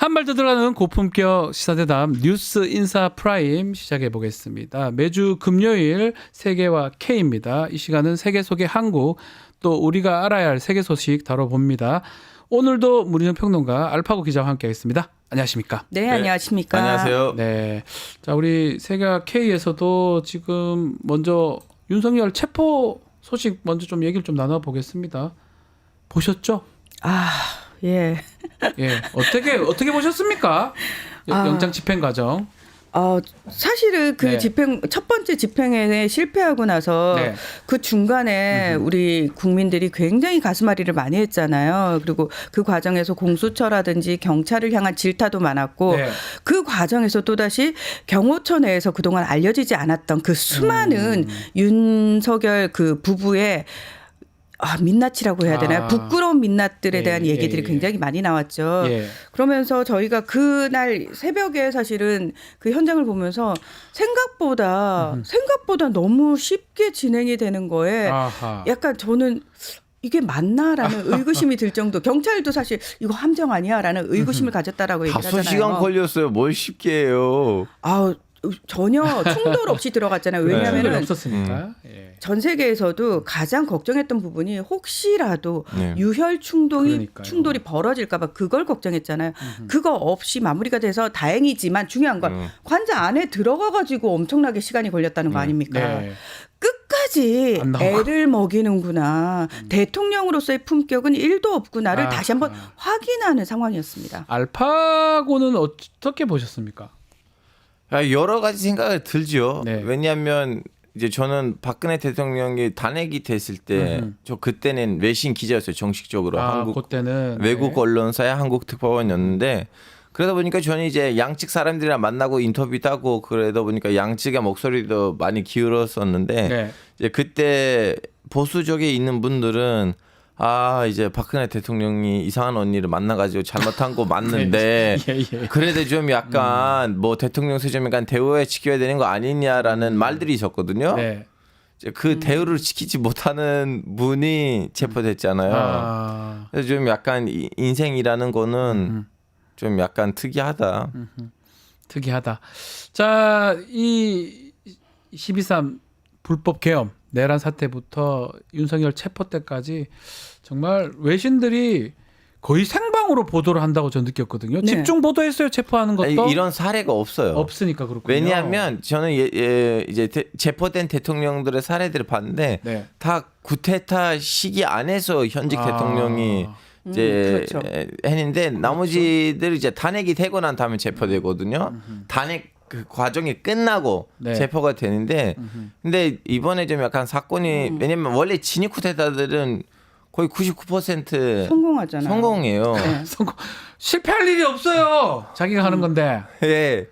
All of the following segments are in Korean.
한 발 더 들어가는 고품격 시사대담 뉴스 인사 프라임 시작해 보겠습니다. 매주 금요일 세계와 K입니다. 이 시간은 세계 속의 한국 또 우리가 알아야 할 세계 소식 다뤄봅니다. 오늘도 문희정 평론가 알파고 기자와 함께하겠습니다. 안녕하십니까? 네, 안녕하십니까? 안녕하세요. 네, 자 우리 세계와 K에서도 지금 먼저 윤석열 체포 소식 먼저 좀 얘기를 좀 나눠보겠습니다. 보셨죠? 예. 예, 어떻게 보셨습니까? 영장 집행 과정. 사실은 그 네. 첫 번째 집행에 실패하고 나서 네. 그 중간에 우리 국민들이 굉장히 가슴앓이를 많이 했잖아요. 그리고 그 과정에서 공수처라든지 경찰을 향한 질타도 많았고 네. 그 과정에서 또다시 경호처 내에서 그동안 알려지지 않았던 그 수많은 윤석열 그 부부의 민낯이라고 해야 되나요? 부끄러운 민낯들에 대한 얘기들이 굉장히 많이 나왔죠. 예. 그러면서 저희가 그날 새벽에 사실은 그 현장을 보면서 생각보다 너무 쉽게 진행이 되는 거에 아하. 약간 저는 이게 맞나라는 의구심이 들 정도. 경찰도 사실 이거 함정 아니야라는 의구심을 가졌다라고 얘기를 하잖아요. 5시간 걸렸어요. 뭘 쉽게 해요. 전혀 충돌 없이 들어갔잖아요. 왜냐하면 없었으니까. 예. 전 세계에서도 가장 걱정했던 부분이 혹시라도 네. 유혈 충돌이 그러니까요. 벌어질까 봐 그걸 걱정했잖아요. 그거 없이 마무리가 돼서 다행이지만 중요한 건 관자 안에 들어가 가지고 엄청나게 시간이 걸렸다는 거 아닙니까? 네. 끝까지 안 나오고. 애를 먹이는구나. 대통령으로서의 품격은 1도 없구나를 다시 한번 확인하는 상황이었습니다. 알파고는 어떻게 보셨습니까? 여러 가지 생각이 들죠. 네. 왜냐하면 이제 저는 박근혜 대통령이 탄핵이 됐을 때 저 그때는 외신 기자였어요. 정식적으로 그때는 외국 언론사의 한국 특파원이었는데 그러다 보니까 저는 이제 양측 사람들이랑 만나고 인터뷰도 하고 그러다 보니까 양측의 목소리도 많이 기울었었는데 네. 이제 그때 보수 쪽에 있는 분들은 이제 박근혜 대통령이 이상한 언니를 만나가지고 잘못한 거 맞는데 예. 그래도 좀 약간 뭐 대통령 수준이니까 대우에 지켜야 되는 거 아니냐라는 말들이 있었거든요. 네. 이제 그 대우를 지키지 못하는 분이 체포됐잖아요. 그래서 좀 약간 인생이라는 거는 좀 약간 특이하다. 특이하다. 자, 이 12.3 불법 계엄 내란 사태부터 윤석열 체포 때까지 정말 외신들이 거의 생방으로 보도를 한다고 저는 느꼈거든요. 네. 집중 보도했어요. 체포하는 것도 이런 사례가 없어요. 없으니까 그렇군요. 왜냐하면 저는 이제 체포된 대통령들의 사례들을 봤는데 네. 다 구테타 시기 안에서 현직 대통령이 이제 그렇죠. 했는데 나머지들 이제 탄핵이 되고 난 다음에 체포되거든요. 탄핵 그 과정이 끝나고 네. 체포가 되는데 근데 이번에 좀 약간 사건이 왜냐면 원래 진입 쿠데타들은 거의 99% 성공하잖아요. 성공이에요. 네. 실패할 일이 없어요. 자기가 하는 건데 예.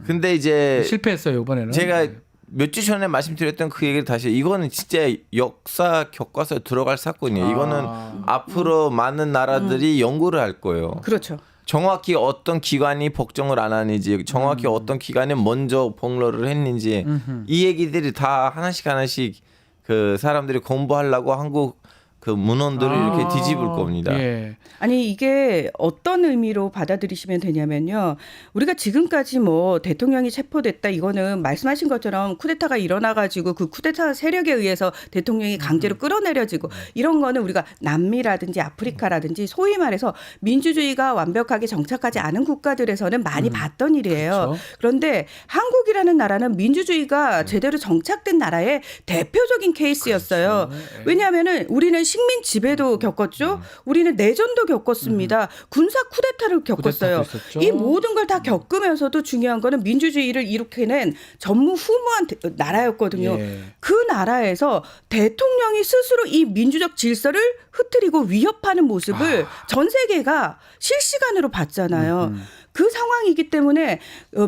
근데 이제 실패했어요 이번에는. 제가 몇 주 전에 말씀드렸던 그 얘기를 다시 이거는 진짜 역사 교과서에 들어갈 사건이에요. 이거는 앞으로 많은 나라들이 연구를 할 거예요. 그렇죠. 정확히 어떤 기관이 복종을 안 하는지 정확히 어떤 기관이 먼저 폭로를 했는지 이 얘기들이 다 하나씩 그 사람들이 공부하려고 한국 그 문헌들을 이렇게 뒤집을 겁니다. 예. 아니 이게 어떤 의미로 받아들이시면 되냐면요. 우리가 지금까지 뭐 대통령이 체포됐다 이거는 말씀하신 것처럼 쿠데타가 일어나가지고 그 쿠데타 세력에 의해서 대통령이 강제로 끌어내려지고 이런 거는 우리가 남미라든지 아프리카라든지 소위 말해서 민주주의가 완벽하게 정착하지 않은 국가들에서는 많이 봤던 일이에요. 그렇죠. 그런데 한국이라는 나라는 민주주의가 제대로 정착된 나라의 대표적인 케이스였어요. 그렇죠. 왜냐하면은 우리는 식민 지배도 겪었죠. 우리는 내전도 겪었습니다. 군사 쿠데타를 겪었어요. 쿠데타도 있었죠. 이 모든 걸 다 겪으면서도 중요한 거는 민주주의를 일으켜낸 전무후무한 나라였거든요. 예. 그 나라에서 대통령이 스스로 이 민주적 질서를 흐트리고 위협하는 모습을 전 세계가 실시간으로 봤잖아요. 그 상황이기 때문에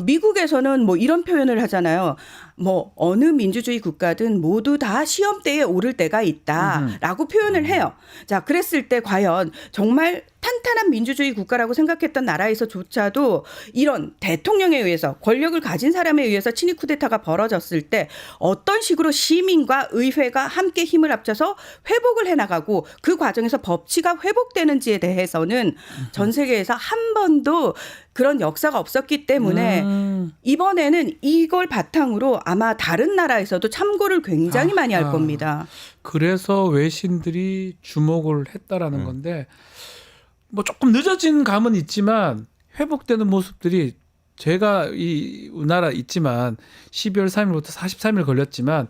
미국에서는 뭐 이런 표현을 하잖아요. 뭐 어느 민주주의 국가든 모두 다 시험대에 오를 때가 있다라고 표현을 해요. 자, 그랬을 때 과연 정말 탄탄한 민주주의 국가라고 생각했던 나라에서조차도 이런 대통령에 의해서 권력을 가진 사람에 의해서 친위 쿠데타가 벌어졌을 때 어떤 식으로 시민과 의회가 함께 힘을 합쳐서 회복을 해나가고 그 과정에서 법치가 회복되는지에 대해서는 전 세계에서 한 번도 그런 역사가 없었기 때문에 이번에는 이걸 바탕으로 아마 다른 나라에서도 참고를 굉장히 많이 할 겁니다. 그래서 외신들이 주목을 했다라는 건데 뭐 조금 늦어진 감은 있지만 회복되는 모습들이 제가 이 우리나라 있지만 12월 3일부터 43일 걸렸지만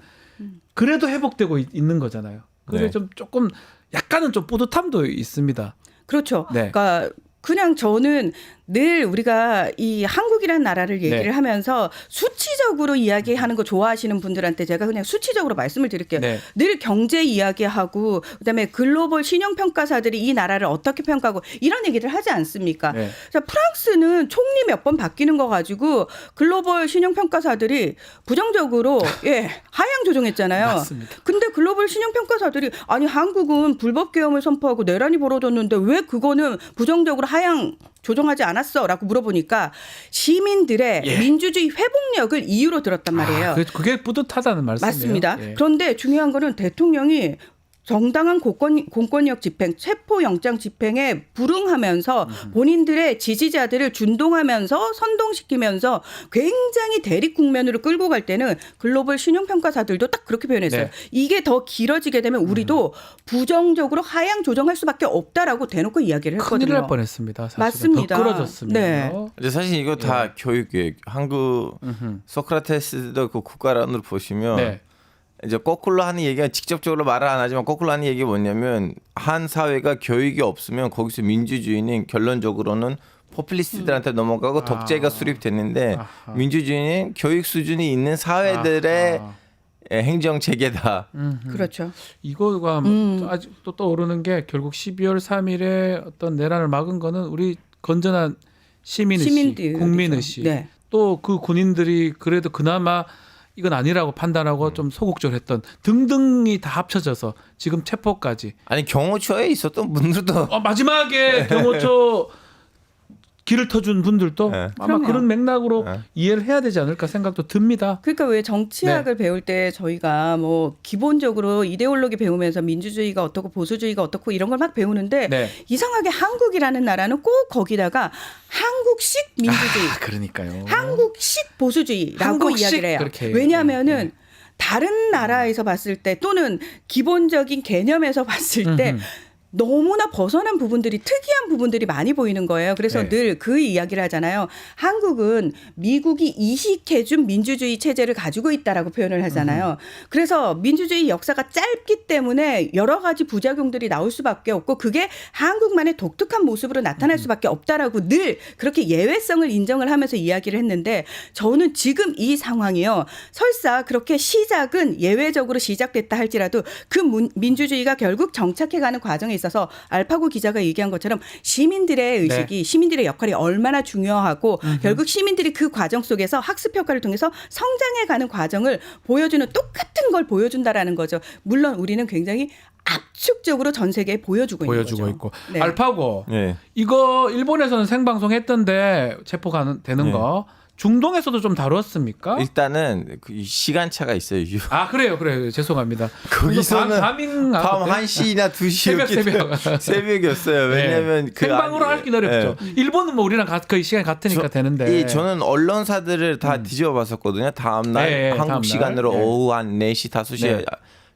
그래도 회복되고 있는 거잖아요. 그래서 네. 좀 조금 약간은 좀 뿌듯함도 있습니다. 그렇죠. 네. 그러니까 그냥 저는 늘 우리가 이 한국이라는 나라를 얘기를 네. 하면서 수치적으로 이야기하는 거 좋아하시는 분들한테 제가 그냥 수치적으로 말씀을 드릴게요. 네. 늘 경제 이야기하고 그다음에 글로벌 신용평가사들이 이 나라를 어떻게 평가하고 이런 얘기를 하지 않습니까? 네. 자, 프랑스는 총리 몇 번 바뀌는 거 가지고 글로벌 신용평가사들이 부정적으로 하향 조정했잖아요. 맞습니다. 근데 글로벌 신용평가사들이 아니 한국은 불법 계엄을 선포하고 내란이 벌어졌는데 왜 그거는 부정적으로 하향 조정하지 않았어라고 물어보니까 시민들의 민주주의 회복력을 이유로 들었단 말이에요. 그게 뿌듯하다는 말씀이에요. 맞습니다. 예. 그런데 중요한 거는 대통령이 정당한 공권력 집행, 체포영장 집행에 불응하면서 본인들의 지지자들을 준동하면서 선동시키면서 굉장히 대립 국면으로 끌고 갈 때는 글로벌 신용평가사들도 딱 그렇게 표현했어요. 네. 이게 더 길어지게 되면 우리도 부정적으로 하향 조정할 수밖에 없다라고 대놓고 이야기를 했거든요. 큰일 날 뻔했습니다. 사실은. 맞습니다. 더 끌어졌습니다. 네. 근데 사실 이거 다 교육이에요. 한국 소크라테스도 그 국가론을 보시면 네. 이제 거꾸로 하는 얘기가 직접적으로 말을 안 하지만 거꾸로 하는 얘기가 뭐냐면 한 사회가 교육이 없으면 거기서 민주주의는 결론적으로는 포퓰리스트들한테 넘어가고 독재가 수립됐는데 아하. 민주주의는 교육 수준이 있는 사회들의 아하. 행정 체계다. 그렇죠. 이거가 아직도 떠오르는 게 결국 12월 3일에 어떤 내란을 막은 거는 우리 건전한 시민의식, 시민들이죠. 국민의식, 네. 또 그 군인들이 그래도 그나마 이건 아니라고 판단하고 좀 소극적으로 했던 등등이 다 합쳐져서 지금 체포까지. 아니 경호처에 있었던 분들도 마지막에 경호처 길을 터준 분들도 네. 아마 그럼요. 그런 맥락으로 네. 이해를 해야 되지 않을까 생각도 듭니다. 그러니까 왜 정치학을 배울 때 저희가 뭐 기본적으로 이데올로기 배우면서 민주주의가 어떻고 보수주의가 어떻고 이런 걸 막 배우는데 네. 이상하게 한국이라는 나라는 꼭 거기다가 한국식 민주주의, 그러니까요. 한국식 보수주의라고 한국식 이야기를 해요. 그렇게 해요. 왜냐하면은 다른 나라에서 봤을 때 또는 기본적인 개념에서 봤을 때 너무나 벗어난 부분들이 특이한 부분들이 많이 보이는 거예요. 그래서 네. 늘 그 이야기를 하잖아요. 한국은 미국이 이식해준 민주주의 체제를 가지고 있다라고 표현을 하잖아요. 그래서 민주주의 역사가 짧기 때문에 여러 가지 부작용들이 나올 수밖에 없고 그게 한국만의 독특한 모습으로 나타날 수밖에 없다라고 늘 그렇게 예외성을 인정을 하면서 이야기를 했는데 저는 지금 이 상황이요. 설사 그렇게 시작은 예외적으로 시작됐다 할지라도 그 민주주의가 결국 정착해가는 과정에 있어서 알파고 기자가 얘기한 것처럼 시민들의 의식이 시민들의 역할이 얼마나 중요하고 결국 시민들이 그 과정 속에서 학습 효과를 통해서 성장해가는 과정을 보여주는 똑같은 걸 보여준다라는 거죠. 물론 우리는 굉장히 압축적으로 전 세계에 보여주고 있는 거죠. 있고. 네. 알파고 네. 이거 일본에서는 생방송 했던데 체포가 되는 네. 거 중동에서도 좀 다뤘습니까? 일단은 그 시간차가 있어요. 그래요. 죄송합니다. 거기서는 밤 밤 1시나 2시였기 새벽이었어요. 왜냐하면 그 생방으로 하긴 어렵죠. 일본은 뭐 우리랑 거의 시간이 같으니까 되는데. 저는 언론사들을 다 뒤집어 봤었거든요. 다음날 네, 한국 다음날. 시간으로 네. 오후 한 4시, 5시에 네.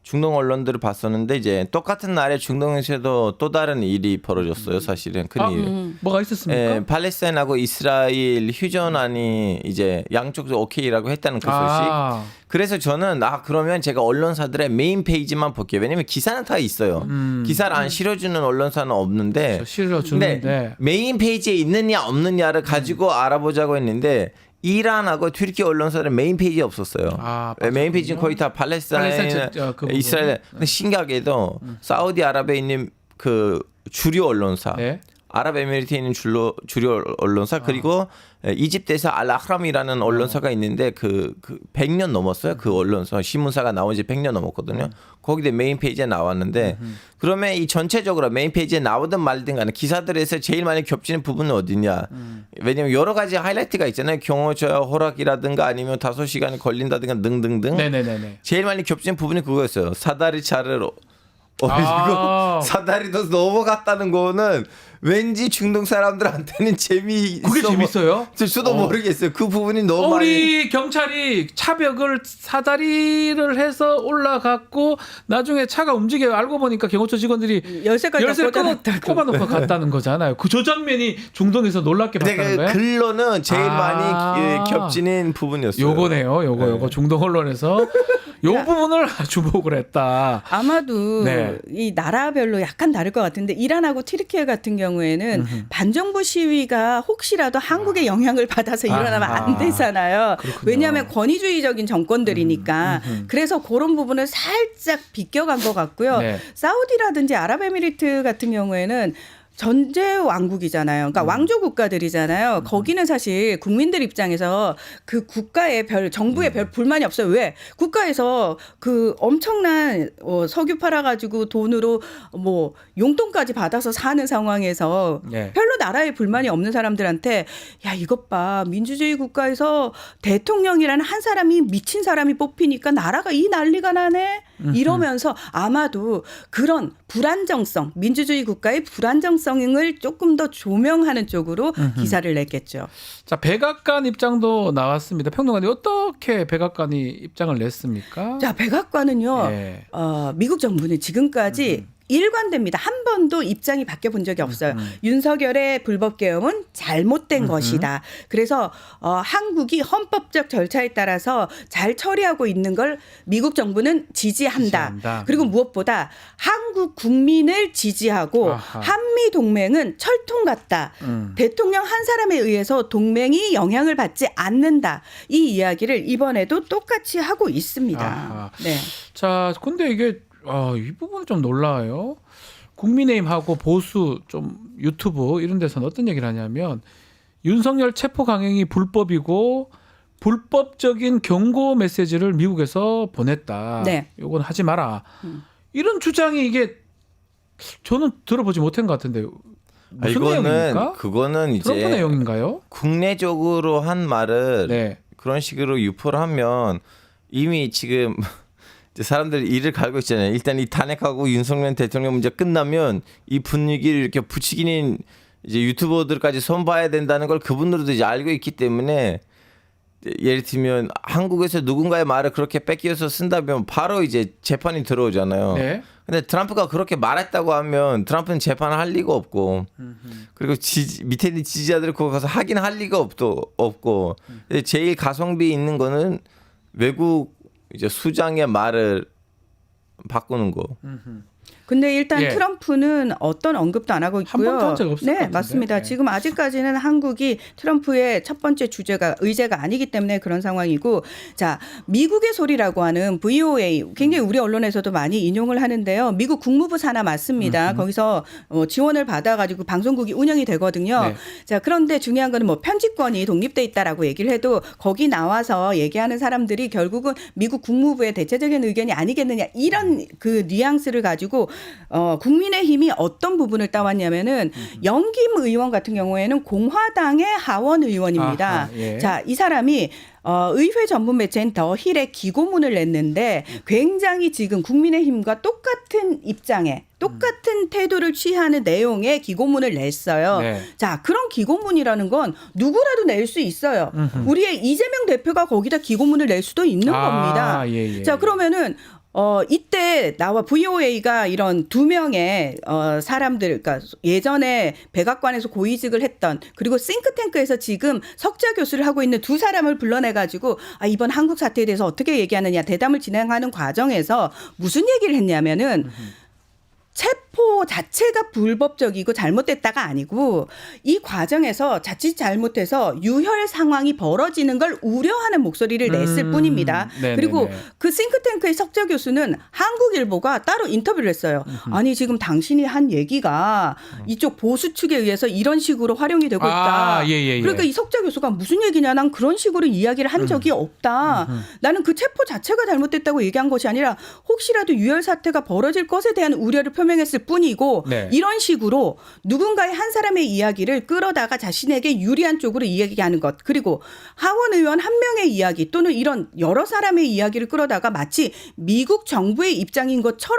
중동 언론들을 봤었는데 이제 똑같은 날에 중동에서도 또 다른 일이 벌어졌어요. 사실은 큰 일. 뭐가 있었습니까? 팔레스타인하고 이스라엘 휴전안이 이제 양쪽도 오케이라고 했다는 그 소식. 그래서 저는 그러면 제가 언론사들의 메인 페이지만 볼게요. 왜냐면 기사는 다 있어요. 기사를 안 실어주는 언론사는 없는데. 실어주는데. 근데 메인 페이지에 있느냐 없느냐를 가지고 알아보자고 했는데 이란하고 튀르키 언론사는 메인 페이지에 없었어요. 메인 페이지는 거의 다 팔레스타인, 이스라엘. 근데 신기하게도 사우디아라비아에 있는 그 주류 언론사, 네. 아랍에미리트에 있는 주류 언론사 그리고 이집트에서 알아흐람이라는 언론사가 있는데 그 100년 넘었어요. 그 언론사 신문사가 나온 지 100년 넘었거든요. 거기에 메인 페이지에 나왔는데 그러면 이 전체적으로 메인 페이지에 나오든 말든 간에 기사들에서 제일 많이 겹치는 부분은 어디냐. 왜냐하면 여러 가지 하이라이트가 있잖아요. 경호처 허락이라든가 아니면 5시간이 걸린다든가 등등등. 네네네. 제일 많이 겹치는 부분이 그거였어요. 사다리 차를 아. 사다리도 넘어갔다는 거는 왠지 중동 사람들한테는 그게 재밌어요? 저도 모르겠어요. 그 부분이 너무 많이. 우리 경찰이 차벽을 사다리를 해서 올라갔고 나중에 차가 움직여 알고 보니까 경호처 직원들이 열쇠까지 열쇠를 꽂아놨다고. 꼽아놓고 갔다는 거잖아요. 그 저 장면이 중동에서 놀랍게 봤다는 근데 거예요? 글로는 제일 아. 많이 겹치는 부분이었어요. 요거네요. 요거 중동 언론에서 요 부분을 주목을 했다. 아마도 네. 이 나라별로 약간 다를 것 같은데 이란하고 튀르키예 같은 경우에는 반정부 시위가 혹시라도 한국에 영향을 받아서 일어나면 안 되잖아요. 그렇군요. 왜냐하면 권위주의적인 정권들이니까. 그래서 그런 부분을 살짝 비껴간 것 같고요. 네. 사우디라든지 아랍에미리트 같은 경우에는 전제 왕국이잖아요. 그러니까 왕조 국가들이잖아요. 거기는 사실 국민들 입장에서 그 국가의 정부에 별 불만이 없어요. 왜? 국가에서 그 엄청난 석유 팔아가지고 돈으로 뭐 용돈까지 받아서 사는 상황에서 네. 별로 나라에 불만이 없는 사람들한테 야 이것 봐 민주주의 국가에서 대통령이라는 한 사람이 미친 사람이 뽑히니까 나라가 이 난리가 나네 이러면서 아마도 그런 불안정성 민주주의 국가의 불안정성을 조금 더 조명하는 쪽으로 기사를 냈겠죠. 자, 백악관 입장도 나왔습니다. 평론가님 어떻게 백악관이 입장을 냈습니까? 자 백악관은요. 네. 미국 정부는 지금까지 일관됩니다. 한 번도 입장이 바뀌어 본 적이 없어요. 윤석열의 불법 계엄은 잘못된 것이다. 그래서 한국이 헌법적 절차에 따라서 잘 처리하고 있는 걸 미국 정부는 지지한다. 그리고 무엇보다 한국 국민을 지지하고 아하. 한미 동맹은 철통 같다. 대통령 한 사람에 의해서 동맹이 영향을 받지 않는다. 이 이야기를 이번에도 똑같이 하고 있습니다. 아하. 네. 자, 근데 이게 이 부분이 좀 놀라워요. 국민의힘하고 보수 좀 유튜브 이런 데서는 어떤 얘기를 하냐면 윤석열 체포 강행이 불법이고 불법적인 경고 메시지를 미국에서 보냈다. 네. 이건 하지 마라. 이런 주장이 이게 저는 들어보지 못한 것 같은데 무슨 내용입니까? 그거는 트럼프 이제 내용인가요? 국내적으로 한 말을 네. 그런 식으로 유포를 하면 이미 지금 이제 사람들이 이를 갈고 있잖아요. 일단 이 탄핵하고 윤석열 대통령 문제 끝나면 이 분위기를 이렇게 부추기는 이제 유튜버들까지 손봐야 된다는 걸 그분들도 이제 알고 있기 때문에 예를 들면 한국에서 누군가의 말을 그렇게 뺏겨서 쓴다면 바로 이제 재판이 들어오잖아요. 네. 근데 트럼프가 그렇게 말했다고 하면 트럼프는 재판을 할 리가 없고 그리고 밑에 있는 지지자들 거기 가서 하긴 할 리가 없고 제일 가성비 있는 거는 외국 이제 수장의 말을 바꾸는 거. 근데 일단 예. 트럼프는 어떤 언급도 안 하고 있고요. 한 번도 한 적이 없을 것 네, 같은데. 맞습니다. 네. 지금 아직까지는 한국이 트럼프의 첫 번째 의제가 아니기 때문에 그런 상황이고, 자 미국의 소리라고 하는 VOA 굉장히 우리 언론에서도 많이 인용을 하는데요. 미국 국무부 산하 맞습니다. 거기서 지원을 받아가지고 방송국이 운영이 되거든요. 네. 자 그런데 중요한 거는 뭐 편집권이 독립돼 있다라고 얘기를 해도 거기 나와서 얘기하는 사람들이 결국은 미국 국무부의 대체적인 의견이 아니겠느냐 이런 그 뉘앙스를 가지고. 국민의힘이 어떤 부분을 따왔냐면은 영김 의원 같은 경우에는 공화당의 하원 의원입니다. 아하, 예. 자, 이 사람이 의회 전문 매체인 더 힐에 기고문을 냈는데 굉장히 지금 국민의힘과 똑같은 입장에 똑같은 태도를 취하는 내용의 기고문을 냈어요. 네. 자, 그런 기고문이라는 건 누구라도 낼 수 있어요. 우리의 이재명 대표가 거기다 기고문을 낼 수도 있는 겁니다. 예. 자, 그러면은 이때 나와 VOA가 이런 두 명의 사람들, 그러니까 예전에 백악관에서 고위직을 했던 그리고 싱크탱크에서 지금 석좌 교수를 하고 있는 두 사람을 불러내가지고 이번 한국 사태에 대해서 어떻게 얘기하느냐 대담을 진행하는 과정에서 무슨 얘기를 했냐면은 체포 자체가 불법적이고 잘못됐다가 아니고 이 과정에서 자칫 잘못해서 유혈 상황이 벌어지는 걸 우려하는 목소리를 냈을 뿐입니다. 네네네. 그리고 그 싱크탱크의 석좌 교수는 한국일보가 따로 인터뷰를 했어요. 아니 지금 당신이 한 얘기가 이쪽 보수 측에 의해서 이런 식으로 활용이 되고 있다. 예. 그러니까 이 석좌 교수가 무슨 얘기냐 난 그런 식으로 이야기를 한 적이 없다. 나는 그 체포 자체가 잘못됐다고 얘기한 것이 아니라 혹시라도 유혈 사태가 벌어질 것에 대한 우려를 표명했을 뿐이고 네. 이런 식으로 누군가의 한 사람의 이야기를 끌어다가 자신에게 유리한 쪽으로 이야기하는 것 그리고 하원 의원 한 명의 이야기 또는 이런 여러 사람의 이야기를 끌어다가 마치 미국 정부의 입장인 것처럼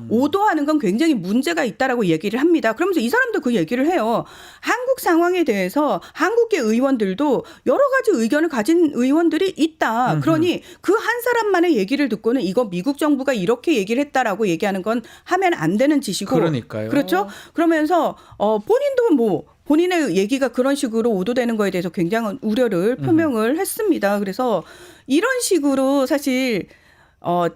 오도하는 건 굉장히 문제가 있다라고 얘기를 합니다. 그러면서 이 사람도 그 얘기를 해요. 한국 상황에 대해서 한국계 의원들도 여러 가지 의견을 가진 의원들이 있다. 그러니 그 한 사람만의 얘기를 듣고는 이거 미국 정부가 이렇게 얘기를 했다라고 얘기하는 건 하면 안 되는 짓이고. 그러니까요. 그렇죠? 그러면서 본인도 뭐 본인의 얘기가 그런 식으로 오도되는 거에 대해서 굉장한 우려를 표명을 했습니다. 그래서 이런 식으로 사실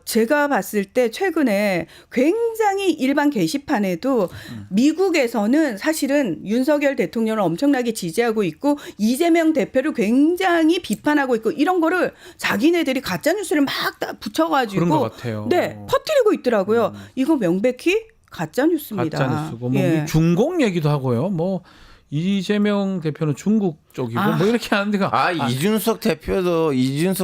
제가 봤을 때 최근에 굉장히 일반 게시판에도 미국에서는 사실은 윤석열 대통령을 엄청나게 지지하고 있고 이재명 대표를 굉장히 비판하고 있고 이런 거를 자기네들이 가짜 뉴스를 막 붙여가지고 그런 것 같아요. 네, 퍼뜨리고 있더라고요. 이거 명백히 가짜 뉴스입니다. 가짜 뉴스고 뭐 예. 중공 얘기도 하고요. 뭐 이재명 대표는 중국 쪽이고 뭐 이렇게 하는데가 이준석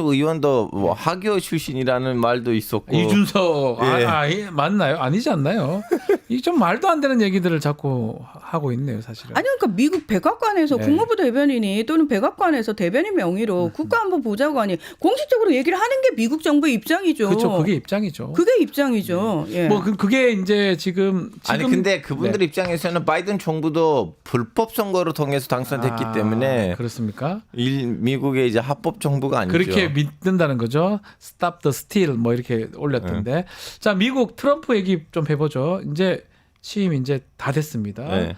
의원도 뭐 학교 출신이라는 말도 있었고. 이준석 예. 맞나요? 아니지 않나요? 이 좀 말도 안 되는 얘기들을 자꾸 하고 있네요, 사실은. 아니 그러니까 미국 백악관에서 네. 국무부 대변인이 또는 백악관에서 대변인 명의로 국가안보보좌관이 공식적으로 얘기를 하는 게 미국 정부의 입장이죠. 그렇죠. 그게 입장이죠. 그게 입장이죠. 예. 뭐 그게 이제 지금 아니 근데 그분들 입장에서는 바이든 정부도 불법 선거를 통해서 당선됐기 때문에 그렇습니까? 미국의 이제 합법 정부가 아니죠. 그렇게 믿는다는 거죠. Stop the steal 뭐 이렇게 올렸던데. 자, 미국 트럼프 얘기 좀 해보죠. 이제 취임 이제 다 됐습니다. 네.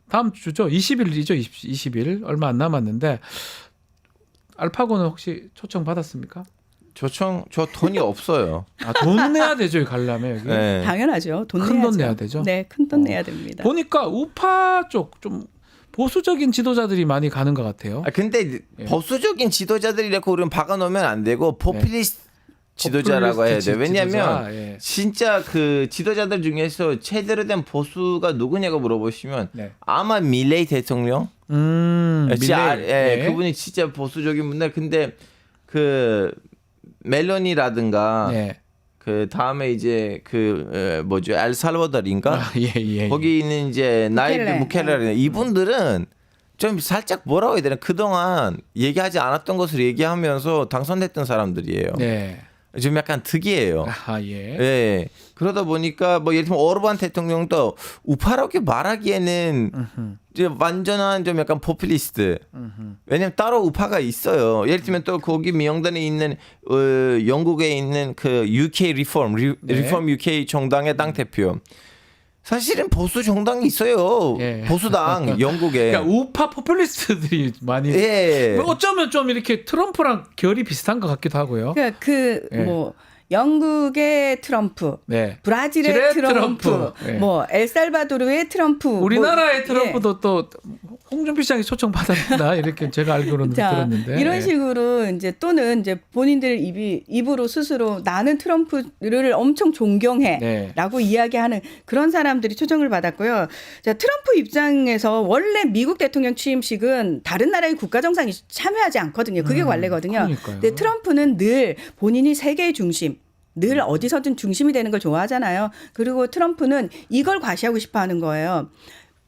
다음 주죠. 20일이죠. 20일 얼마 안 남았는데 알파고는 혹시 초청 받았습니까? 저 돈이 없어요. 돈 내야 되죠. 가려면 여기. 네. 당연하죠. 돈 큰 내야죠. 돈 내야 되죠? 네, 큰 돈 내야 됩니다. 보니까 우파 쪽 좀 보수적인 지도자들이 많이 가는 것 같아요. 근데 보수적인 지도자들이라고 우리는 박아놓으면 안 되고 포퓰리스트 지도자라고 해야 돼요. 왜냐하면 예. 진짜 그 지도자들 중에서 제대로 된 보수가 누구냐고 물어보시면 네. 아마 밀레이 대통령. 밀레이. 예. 그분이 진짜 보수적인 분들. 근데 그 멜로니라든가 네. 그 다음에 이제 그 뭐죠 엘살바도르인가 예. 거기 있는 이제 나이브 무켈레. 무켈레 이분들은 좀 살짝 뭐라고 해야 되나 그동안 얘기하지 않았던 것을 얘기하면서 당선됐던 사람들이에요. 네. 좀 약간 특이해요. 예. 예. 그러다 보니까 뭐 예를 들면 오르반 대통령도 우파라고 말하기에는 이제 완전한 좀 약간 포퓰리스트. 왜냐면 따로 우파가 있어요. 예를 들면 또 거기 명단에 있는 영국에 있는 그 UK 리폼 UK 정당의 당 대표. 사실은 보수 정당이 있어요. 예. 보수당 영국에. 그러니까 우파 포퓰리스트들이 많이. 예. 어쩌면 좀 이렇게 트럼프랑 결이 비슷한 것 같기도 하고요. 그러니까 예. 뭐 영국의 트럼프, 네. 브라질의 트럼프, 예. 뭐 엘살바도르의 트럼프, 우리나라의 뭐, 트럼프도 또 홍준표 시장이 초청 받았다 이렇게 제가 알기로는 들었는데 이런 예. 식으로 이제 또는 이제 본인들 입으로 스스로 나는 트럼프를 엄청 존경해라고 네. 이야기하는 그런 사람들이 초청을 받았고요. 자, 트럼프 입장에서 원래 미국 대통령 취임식은 다른 나라의 국가 정상이 참여하지 않거든요. 그게 관례거든요. 그러니까요. 근데 트럼프는 늘 본인이 세계의 중심. 늘 어디서든 중심이 되는 걸 좋아하잖아요. 그리고 트럼프는 이걸 과시하고 싶어 하는 거예요.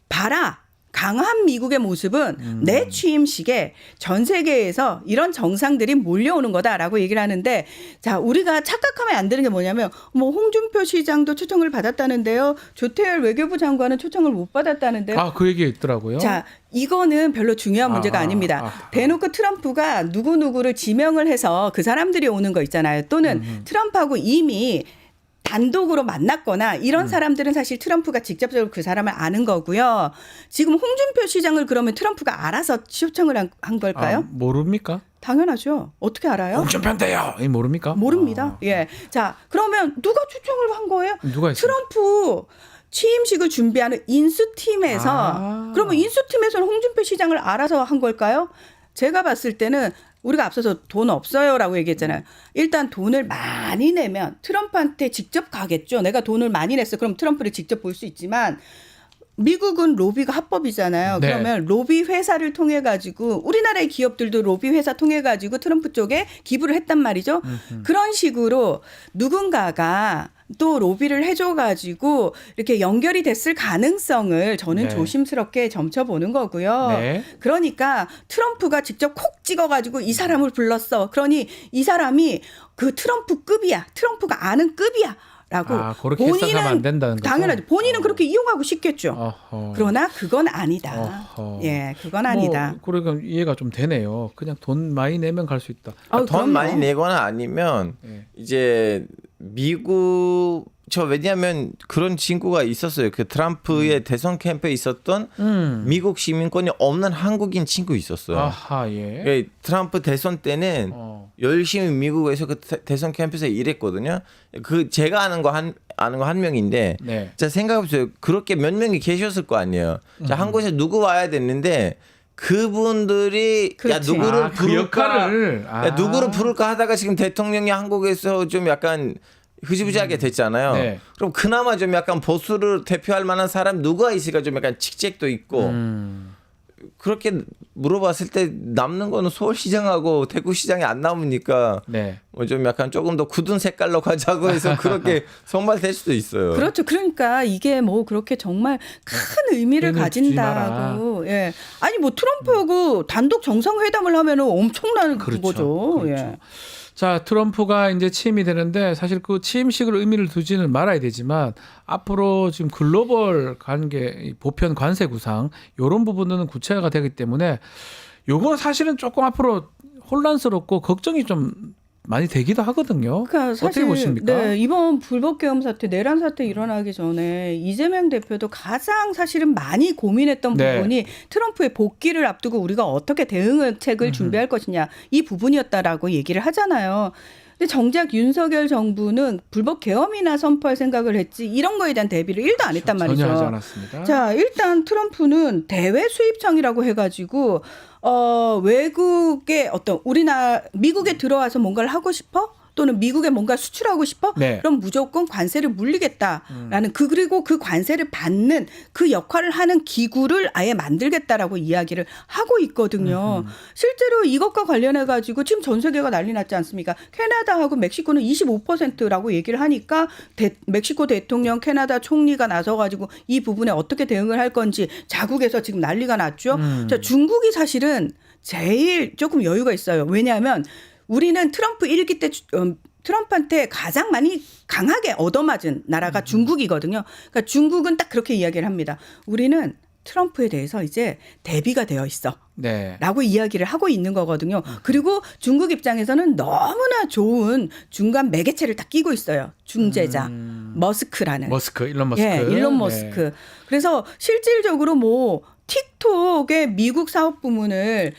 봐라. 강한 미국의 모습은 내 취임식에 전 세계에서 이런 정상들이 몰려오는 거다라고 얘기를 하는데 자, 우리가 착각하면 안 되는 게 뭐냐면 뭐 홍준표 시장도 초청을 받았다는데요. 조태열 외교부 장관은 초청을 못 받았다는데요. 그 얘기 있더라고요. 자, 이거는 별로 중요한 문제가 아닙니다. 대놓고 트럼프가 누구누구를 지명을 해서 그 사람들이 오는 거 있잖아요. 또는 트럼프하고 이미 단독으로 만났거나 이런 사람들은 사실 트럼프가 직접적으로 그 사람을 아는 거고요. 지금 홍준표 시장을 그러면 트럼프가 알아서 초청을 한 걸까요? 모릅니까? 당연하죠. 어떻게 알아요? 홍준표인데요. 모릅니까? 모릅니다. 예. 자, 그러면 누가 초청을 한 거예요? 누가 했어요? 트럼프 취임식을 준비하는 인수팀에서 그러면 인수팀에서는 홍준표 시장을 알아서 한 걸까요? 제가 봤을 때는 우리가 앞서서 돈 없어요라고 얘기했잖아요. 일단 돈을 많이 내면 트럼프한테 직접 가겠죠. 내가 돈을 많이 냈어. 그럼 트럼프를 직접 볼 수 있지만 미국은 로비가 합법이잖아요. 네. 그러면 로비 회사를 통해 가지고 우리나라의 기업들도 로비 회사 통해 가지고 트럼프 쪽에 기부를 했단 말이죠. 그런 식으로 누군가가 또 로비를 해줘 가지고 이렇게 연결이 됐을 가능성을 저는 네. 조심스럽게 점쳐보는 거고요. 네. 그러니까 트럼프가 직접 콕 찍어가지고 이 사람을 불렀어. 그러니 이 사람이 그 트럼프급이야. 트럼프가 아는 급이야. 라고 그렇게 해석하면 안 된다는 거죠? 당연하죠. 본인은 그렇게 이용하고 싶겠죠. 어허. 그러나 그건 아니다. 어허. 예, 그건 아니다. 그러니까 이해가 좀 되네요. 그냥 돈 많이 내면 갈 수 있다. 돈 그럼요. 많이 내거나 아니면 예. 이제 미국 왜냐하면 그런 친구가 있었어요. 그 트럼프의 대선 캠프에 있었던 미국 시민권이 없는 한국인 친구 있었어요. 아하 예. 예, 트럼프 대선 때는 열심히 미국에서 그 대선 캠프에서 일했거든요. 그 제가 아는 거 한 명인데, 네. 자 생각해보세요. 그렇게 몇 명이 계셨을 거 아니에요. 자 한국에서 누구 와야 됐는데 그분들이 야 그렇지. 누구를 그 부를까, 역할을 야, 누구를 부를까 하다가 지금 대통령이 한국에서 좀 약간 흐지부지하게 됐잖아요. 네. 그럼 그나마 좀 약간 보수를 대표할 만한 사람 누가 있을까 좀 약간 직책도 있고. 그렇게 물어봤을 때 남는 거는 서울시장하고 대구시장이 안 남으니까 네. 뭐 좀 약간 조금 더 굳은 색깔로 가자고 해서 그렇게 선발될 수도 있어요. 그렇죠. 그러니까 이게 뭐 그렇게 정말 큰 의미를 괜히 주지 가진다고. 예. 아니 뭐 트럼프하고 단독 정상회담을 하면은 엄청난 그거죠. 그렇죠. 예. 자, 트럼프가 이제 취임이 되는데 사실 그 취임식을 의미를 두지는 말아야 되지만 앞으로 지금 글로벌 관계 보편 관세 구상 이런 부분은 구체화가 되기 때문에 요건 사실은 조금 앞으로 혼란스럽고 걱정이 좀 많이 되기도 하거든요. 그러니까 사실 어떻게 보십니까? 네, 이번 불법계엄 사태, 내란 사태 일어나기 전에 이재명 대표도 가장 사실은 많이 고민했던 네. 부분이 트럼프의 복귀를 앞두고 우리가 어떻게 대응책을 준비할 것이냐 이 부분이었다라고 얘기를 하잖아요. 근데 정작 윤석열 정부는 불법 계엄이나 선포할 생각을 했지 이런 거에 대한 대비를 1도 안 했단 말이죠. 전혀 하지 않았습니다. 자, 일단 트럼프는 대외 수입청이라고 해가지고 외국의 어떤 미국에 들어와서 뭔가를 하고 싶어? 또는 미국에 뭔가 수출하고 싶어? 네. 그럼 무조건 관세를 물리겠다라는 그리고 그 관세를 받는 그 역할을 하는 기구를 아예 만들겠다라고 이야기를 하고 있거든요. 실제로 이것과 관련해 가지고 지금 전 세계가 난리 났지 않습니까? 캐나다하고 멕시코는 25%라고 얘기를 하니까 멕시코 대통령, 캐나다 총리가 나서 가지고 이 부분에 어떻게 대응을 할 건지 자국에서 지금 난리가 났죠. 자, 중국이 사실은 제일 조금 여유가 있어요. 왜냐하면 우리는 트럼프 1기 때 트럼프한테 가장 많이 강하게 얻어맞은 나라가 중국이거든요. 그러니까 중국은 딱 그렇게 이야기를 합니다. 우리는 트럼프에 대해서 이제 대비가 되어 있어. 네. 라고 이야기를 하고 있는 거거든요. 그리고 중국 입장에서는 너무나 좋은 중간 매개체를 딱 끼고 있어요. 중재자. 머스크라는. 일론 머스크. 예, 일론 머스크. 네. 그래서 실질적으로 뭐 틱톡의 미국 사업 부문을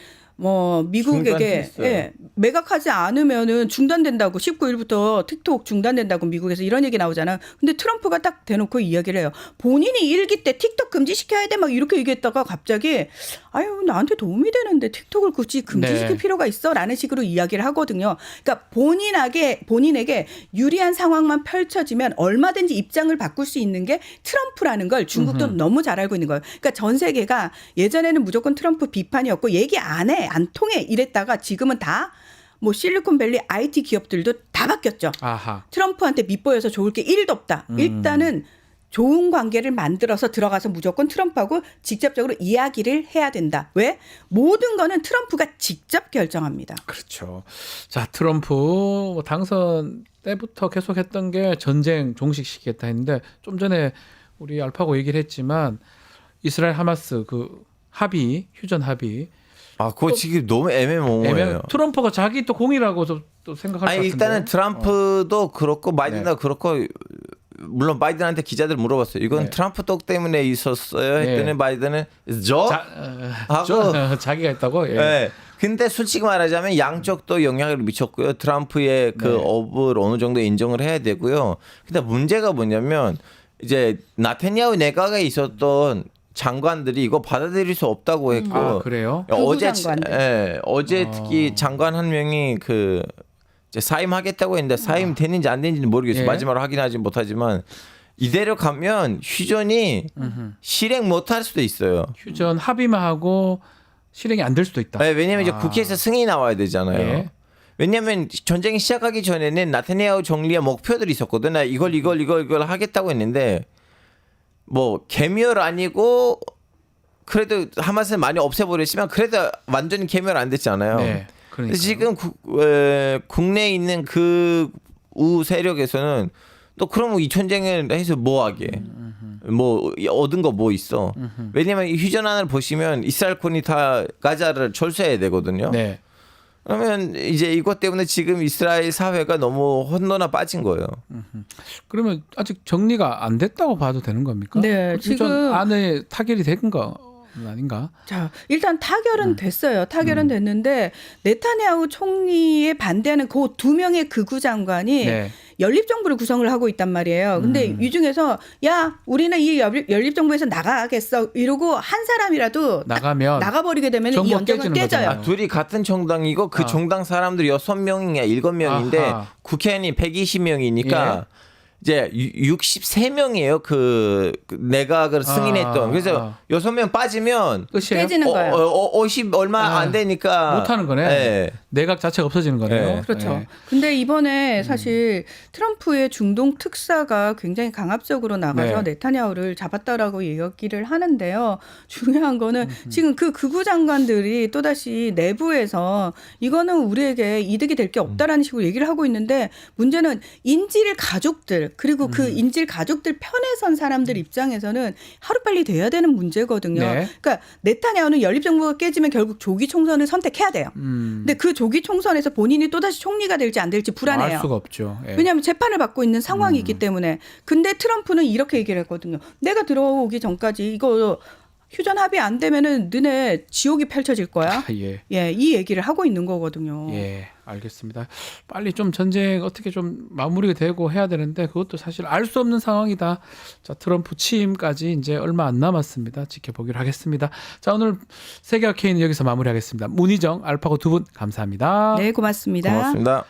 미국에게 중단했어요. 매각하지 않으면은 중단된다고 19일부터 틱톡 중단된다고 미국에서 이런 얘기 나오잖아. 근데 트럼프가 딱 대놓고 이야기를 해요. 본인이 1기 때 틱톡 금지시켜야 돼 막 이렇게 얘기했다가 갑자기 아유 나한테 도움이 되는데 틱톡을 굳이 금지시킬 네. 필요가 있어라는 식으로 이야기를 하거든요. 그러니까 본인에게 유리한 상황만 펼쳐지면 얼마든지 입장을 바꿀 수 있는 게 트럼프라는 걸 중국도 너무 잘 알고 있는 거예요. 그러니까 전 세계가 예전에는 무조건 트럼프 비판이었고 얘기 안 통해 이랬다가 지금은 다 뭐 실리콘밸리 IT 기업들도 다 바뀌었죠. 아하. 트럼프한테 밑보여서 좋을 게 1도 없다. 일단은 좋은 관계를 만들어서 들어가서 무조건 트럼프하고 직접적으로 이야기를 해야 된다. 왜? 모든 거는 트럼프가 직접 결정합니다. 그렇죠. 자, 트럼프 당선 때부터 계속했던 게 전쟁 종식시키겠다 했는데 좀 전에 우리 알파고 얘기를 했지만 이스라엘 하마스 그 합의, 휴전 합의. 그거 지금 너무 애매모호해요. 트럼프가 자기 또 공이라고 또 생각할 것 같은데. 일단은 트럼프도 그렇고 바이든도 그렇고 물론 바이든한테 기자들 물어봤어요. 이건 네. 트럼프 떡 때문에 있었어요. 했더니 네. 바이든은 하고 자기가 했다고. 예. 네. 근데 솔직히 말하자면 양쪽도 영향을 미쳤고요. 트럼프의 그 네. 업을 어느 정도 인정을 해야 되고요. 근데 문제가 뭐냐면 이제 나타냐후 내각에 있었던 장관들이 이거 받아들일 수 없다고 했고 아, 그래요? 어제 특히 장관 한 명이 이제 사임하겠다고 했는데 사임 됐는지 안 됐는지는 모르겠어요. 예. 마지막으로 확인하지 못하지만 이대로 가면 휴전이 실행 못할 수도 있어요. 휴전 합의만 하고 실행이 안 될 수도 있다. 네, 왜냐면 이제 국회에서 승인이 나와야 되잖아요. 예. 왜냐하면 전쟁이 시작하기 전에는 나타냐후 정리의 목표들이 있었거든. 나 이걸 하겠다고 했는데 뭐 개멸 아니고 그래도 하마스를 많이 없애버렸지만 그래도 완전히 개멸 안 됐잖아요. 네. 그러니까 지금 국내에 있는 그 우 세력에서는 너 그러면 이 전쟁을 해서 뭐 하게? 뭐 얻은 거 뭐 있어? 왜냐면 이 휴전안을 보시면 이스라엘군이 다 가자를 철수해야 되거든요. 네. 그러면 이제 이것 때문에 지금 이스라엘 사회가 너무 혼돈에 빠진 거예요. 그러면 아직 정리가 안 됐다고 봐도 되는 겁니까? 네, 지금 지금- 안에 타결이 된 거 아닌가? 자, 일단 타결은 됐어요. 타결은 됐는데 네타냐후 총리에 반대하는 그 두 명의 극우 장관이 네. 연립정부를 구성을 하고 있단 말이에요. 근데 이 중에서 야, 우리는 이 연립정부에서 나가겠어 이러고 한 사람이라도 딱 나가면 나가버리게 되면 이 정부가 연정은 깨지는 깨져요. 거잖아요. 둘이 같은 정당이고 그 정당 사람들이 6명인가 7명인데 아하. 국회의원이 120명이니까 이제 63명이에요. 그 내각을 승인했던. 그래서 6명 빠지면 끝이에요. 깨지는 거예요. 50 얼마 안 되니까 못하는 거네. 예. 내각 자체가 없어지는 거네요. 네. 그렇죠. 네. 근데 이번에 사실 트럼프의 중동 특사가 굉장히 강압적으로 나가서 네. 네타냐후를 잡았다라고 얘기를 하는데요. 중요한 거는 지금 그 극우 장관들이 또다시 내부에서 이거는 우리에게 이득이 될 게 없다라는 식으로 얘기를 하고 있는데 문제는 인질 가족들 그리고 그 인질 가족들 편에 선 사람들 입장에서는 하루빨리 돼야 되는 문제거든요. 네. 그러니까 네타냐후는 연립정부가 깨지면 결국 조기 총선을 선택해야 돼요. 근데 그 조기 총선에서 본인이 또다시 총리가 될지 안 될지 불안해요. 알 수가 없죠. 예. 왜냐하면 재판을 받고 있는 상황이기 때문에. 근데 트럼프는 이렇게 얘기를 했거든요. 내가 들어오기 전까지 이거 휴전 합의 안 되면은 너네 지옥이 펼쳐질 거야. 아, 예. 예, 이 얘기를 하고 있는 거거든요. 예, 알겠습니다. 빨리 좀 전쟁 어떻게 좀 마무리가 되고 해야 되는데 그것도 사실 알 수 없는 상황이다. 자, 트럼프 취임까지 이제 얼마 안 남았습니다. 지켜보기로 하겠습니다. 자, 오늘 세계화 K는 여기서 마무리하겠습니다. 문희정, 알파고 두 분 감사합니다. 네, 고맙습니다. 고맙습니다.